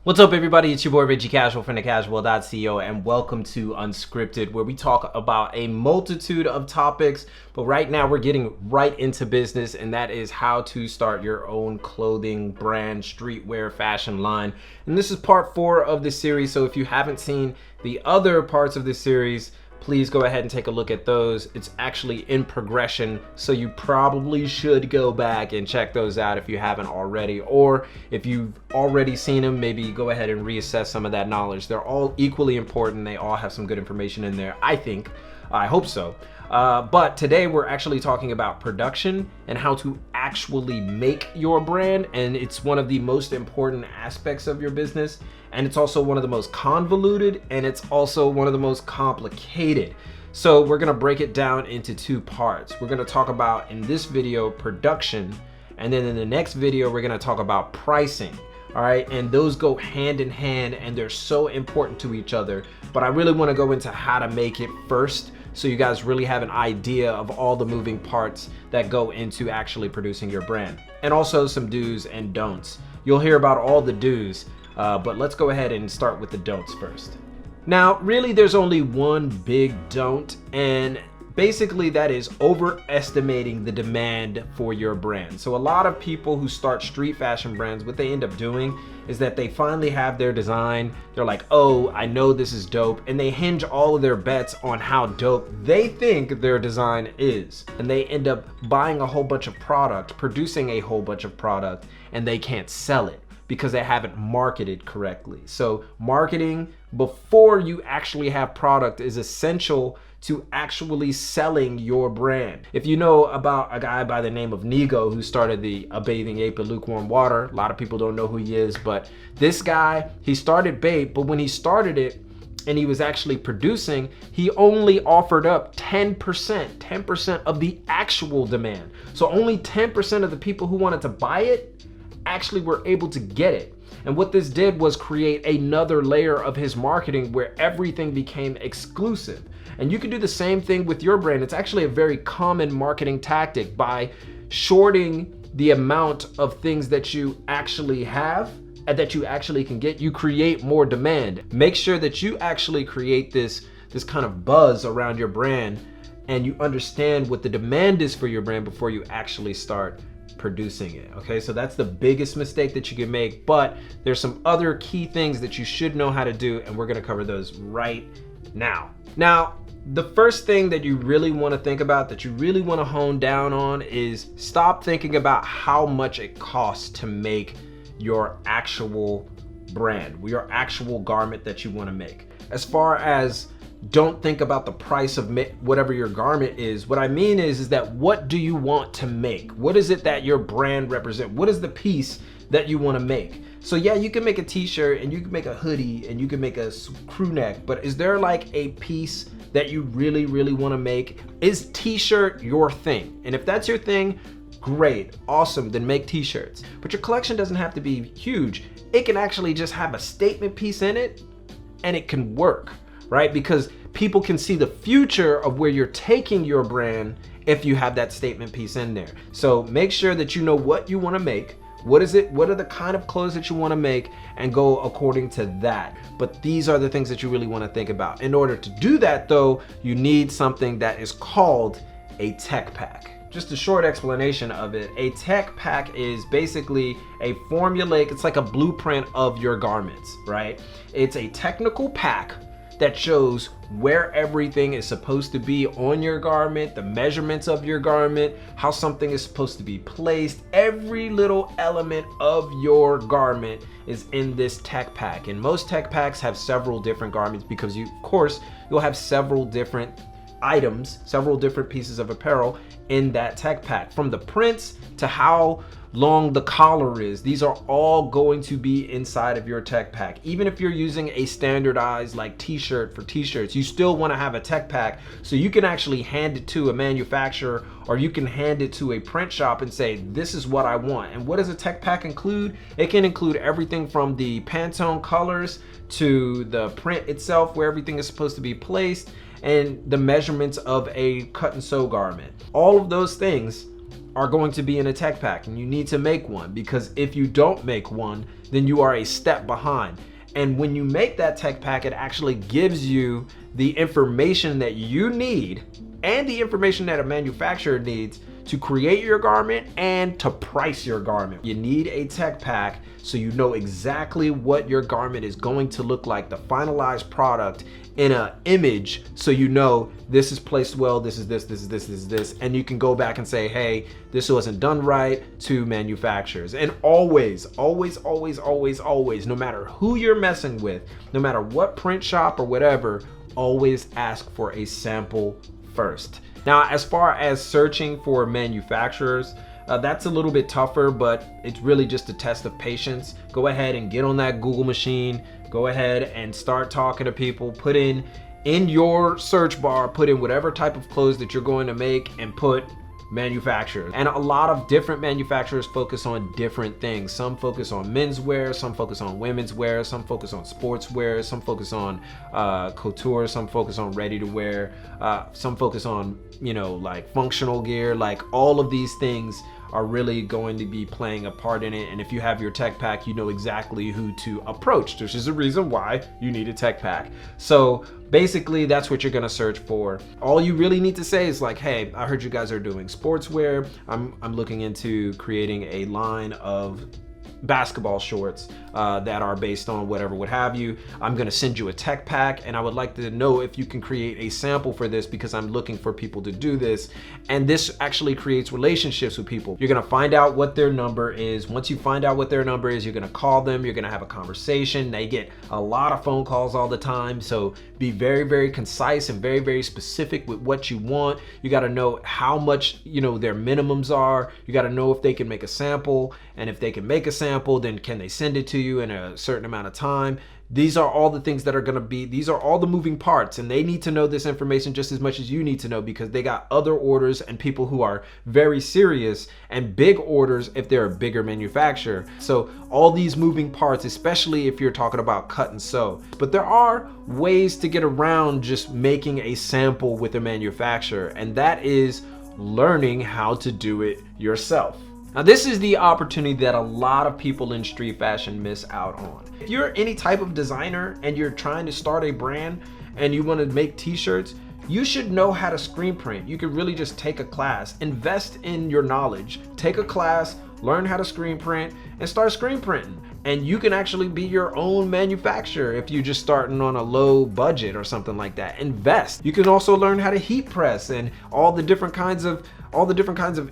What's up, everybody? It's your boy Reggie Casual from thecasual.co, and welcome to Unscripted, where we talk about a multitude of topics. But right now we're getting right into business, and that is how to start your own clothing brand, streetwear, fashion line. And this is part 4 of this series, so if you haven't seen the other parts of this series, please go ahead and take a look at those. It's actually in progression, so you probably should go back and check those out if you haven't already. Or if you've already seen them, maybe go ahead and reassess some of that knowledge. They're all equally important. They all have some good information in there, I think. I hope so. But today we're actually talking about production and how to actually make your brand. And it's one of the most important aspects of your business. And it's also one of the most convoluted, and it's also one of the most complicated. So we're gonna break it down into 2 parts. We're gonna talk about, in this video, production. And then in the next video, we're gonna talk about pricing. All right, and those go hand in hand, and they're so important to each other. But I really wanna go into how to make it first, so you guys really have an idea of all the moving parts that go into actually producing your brand. And also some do's and don'ts. You'll hear about all the do's, but let's go ahead and start with the don'ts first. Now, really, there's only one big don't, and basically that is overestimating the demand for your brand. So a lot of people who start street fashion brands, what they end up doing is that they finally have their design. They're like, oh, I know this is dope. And they hinge all of their bets on how dope they think their design is. And they end up buying a whole bunch of product, producing a whole bunch of product, and they can't sell it because they haven't marketed correctly. So marketing before you actually have product is essential to actually selling your brand. If you know about a guy by the name of Nego who started a bathing ape in lukewarm water, a lot of people don't know who he is, but this guy, he started Bape, but when he started it and he was actually producing, he only offered up 10% of the actual demand. So only 10% of the people who wanted to buy it actually were able to get it. And what this did was create another layer of his marketing where everything became exclusive. And you can do the same thing with your brand. It's actually a very common marketing tactic. By shorting the amount of things that you actually have and that you actually can get, you create more demand. Make sure that you actually create this kind of buzz around your brand, and you understand what the demand is for your brand before you actually start producing it. Okay, so that's the biggest mistake that you can make, but there's some other key things that you should know how to do, and we're going to cover those right now. Now, the first thing that you really want to think about, that you really want to hone down on, is stop thinking about how much it costs to make your actual brand, your actual garment that you want to make. As far as don't think about the price of whatever your garment is. What I mean is that what do you want to make? What is it that your brand represents? What is the piece that you want to make? So yeah, you can make a t-shirt and you can make a hoodie and you can make a crew neck, but is there like a piece that you really want to make? Is t-shirt your thing? And if that's your thing, great, awesome, then make t-shirts. But your collection doesn't have to be huge. It can actually just have a statement piece in it and it can work. Right? Because people can see the future of where you're taking your brand if you have that statement piece in there. So make sure that you know what you want to make. What is it? What are the kind of clothes that you want to make, and go according to that. But these are the things that you really want to think about. In order to do that though, you need something that is called a tech pack. Just a short explanation of it. A tech pack is basically a formulaic, it's like a blueprint of your garments, right? It's a technical pack that shows where everything is supposed to be on your garment, the measurements of your garment, how something is supposed to be placed. Every little element of your garment is in this tech pack. And most tech packs have several different garments because of course, you'll have several different items, several different pieces of apparel in that tech pack. From the prints to how long the collar is, these are all going to be inside of your tech pack. Even if you're using a standardized like t-shirt for t-shirts, you still want to have a tech pack so you can actually hand it to a manufacturer, or you can hand it to a print shop and say, this is what I want. And what does a tech pack include? It can include everything from the Pantone colors to the print itself, where everything is supposed to be placed, and the measurements of a cut and sew garment. All of those things are going to be in a tech pack, and you need to make one, because if you don't make one, then you are a step behind. And when you make that tech pack, it actually gives you the information that you need and the information that a manufacturer needs to create your garment and to price your garment. You need a tech pack so you know exactly what your garment is going to look like, the finalized product in an image, so you know this is placed well, this is this, this is this, this is this, and you can go back and say, hey, this wasn't done right to manufacturers. And always, always, always, always, always, no matter who you're messing with, no matter what print shop or whatever, always ask for a sample first. Now, as far as searching for manufacturers, that's a little bit tougher, but it's really just a test of patience. Go ahead and get on that Google machine. Go ahead and start talking to people. Put in your search bar, put in whatever type of clothes that you're going to make and put manufacturers. And a lot of different manufacturers focus on different things. Some focus on menswear, some focus on women's wear, some focus on sportswear, some focus on couture, some focus on ready to wear, some focus on, you know, like functional gear. Like all of these things are really going to be playing a part in it. And if you have your tech pack, you know exactly who to approach. This is the reason why you need a tech pack. So basically that's what you're gonna search for. All you really need to say is like, hey, I heard you guys are doing sportswear. I'm looking into creating a line of basketball shorts that are based on whatever, what have you. I'm gonna send you a tech pack and I would like to know if you can create a sample for this because I'm looking for people to do this. And this actually creates relationships with people. You're gonna find out what their number is. Once you find out what their number is, you're gonna call them, you're gonna have a conversation. They get a lot of phone calls all the time. So be very, very concise and very, very specific with what you want. You gotta know how much, you know, their minimums are. You gotta know if they can make a sample, and if they can make a sample, then can they send it to you in a certain amount of time? These are all the things that are gonna be, these are all the moving parts, and they need to know this information just as much as you need to know, because they got other orders and people who are very serious and big orders if they're a bigger manufacturer. So all these moving parts, especially if you're talking about cut and sew. But there are ways to get around just making a sample with a manufacturer, and that is learning how to do it yourself. Now, this is the opportunity that a lot of people in street fashion miss out on. If you're any type of designer and you're trying to start a brand and you want to make t-shirts, you should know how to screen print. You could really just take a class, invest in your knowledge, take a class, learn how to screen print, and start screen printing. And you can actually be your own manufacturer if you're just starting on a low budget or something like that. Invest. You can also learn how to heat press and all the different kinds of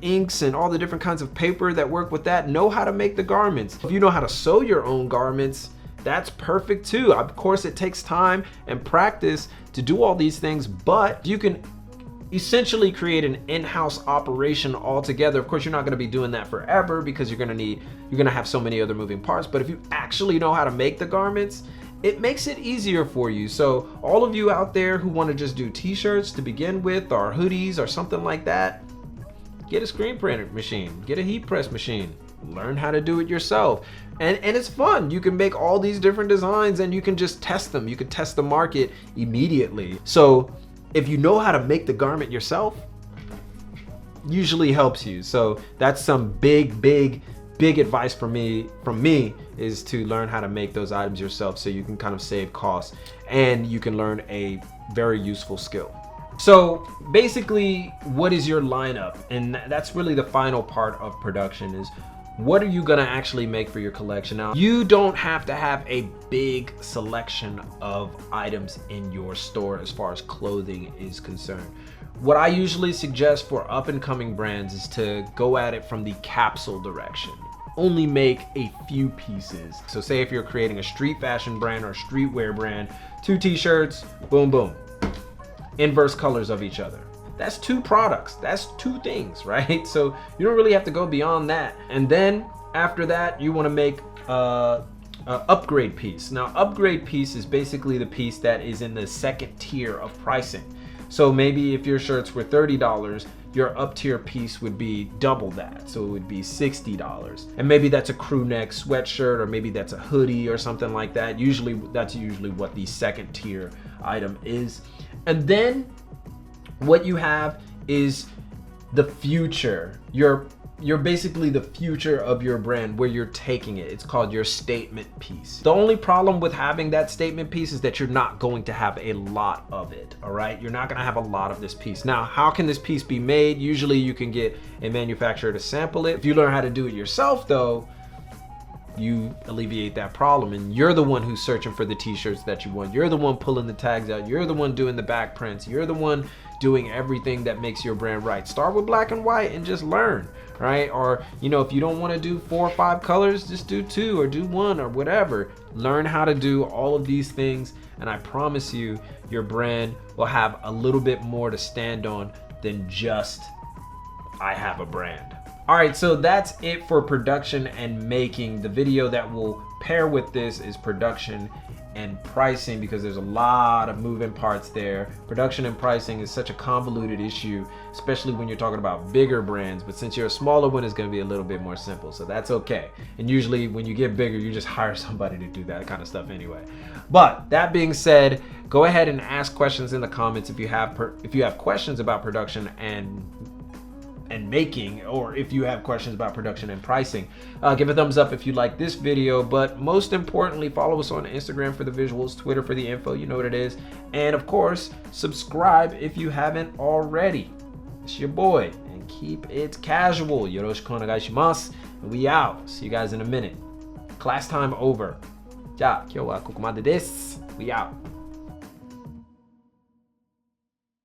inks and all the different kinds of paper that work with that. Know how to make the garments. If you know how to sew your own garments, that's perfect too. Of course, it takes time and practice to do all these things, but you can essentially create an in-house operation altogether. Of course, you're not going to be doing that forever because you're going to have so many other moving parts. But if you actually know how to make the garments, it makes it easier for you. So all of you out there who want to just do t-shirts to begin with, or hoodies or something like that, get a screen printer machine, get a heat press machine, learn how to do it yourself. And it's fun. You can make all these different designs and you can just test them. You can test the market immediately. So if you know how to make the garment yourself, usually helps you. So that's some big advice from me is to learn how to make those items yourself so you can kind of save costs and you can learn a very useful skill. So basically, what is your lineup? And that's really the final part of production, is what are you gonna actually make for your collection? Now, you don't have to have a big selection of items in your store as far as clothing is concerned. What I usually suggest for up and coming brands is to go at it from the capsule direction. Only make a few pieces. So say if you're creating a street fashion brand or a streetwear brand, 2 t-shirts, boom, boom. Inverse colors of each other. That's 2 products. That's 2 things, right? So you don't really have to go beyond that. And then after that, you want to make a upgrade piece. Now, upgrade piece is basically the piece that is in the second tier of pricing. So maybe if your shirts were $30, your up tier piece would be double that. So it would be $60. And maybe that's a crew neck sweatshirt, or maybe that's a hoodie or something like that. That's usually what the second tier item is. And then what you have is the future, your you're basically the future of your brand, where you're taking it. It's called your statement piece. The only problem with having that statement piece is that you're not going to have a lot of it, all right? You're not gonna have a lot of this piece. Now, how can this piece be made? Usually you can get a manufacturer to sample it. If you learn how to do it yourself though, you alleviate that problem, and you're the one who's searching for the t-shirts that you want. You're the one pulling the tags out. You're the one doing the back prints. You're the one doing everything that makes your brand right. Start with black and white and just learn, right? Or, you know, if you don't want to do 4 or 5 colors, just do 2 or do 1 or whatever. Learn how to do all of these things, and I promise you, your brand will have a little bit more to stand on than just, I have a brand. All right, so that's it for production and making. The video that will pair with this is production and pricing, because there's a lot of moving parts there. Production and pricing is such a convoluted issue, especially when you're talking about bigger brands, but since you're a smaller one, it's gonna be a little bit more simple, so that's okay. And usually when you get bigger, you just hire somebody to do that kind of stuff anyway. But that being said, go ahead and ask questions in the comments if you have questions about production and making, or if you have questions about production and pricing. Give a thumbs up if you like this video, but most importantly, follow us on Instagram for the visuals, Twitter for the info, you know what it is, and of course subscribe if you haven't already. It's your boy, and keep it casual. Yoroshiku onegaishimasu. We out. See you guys in a minute. Class time over. Ja, kyou wa kokomade desu. We out.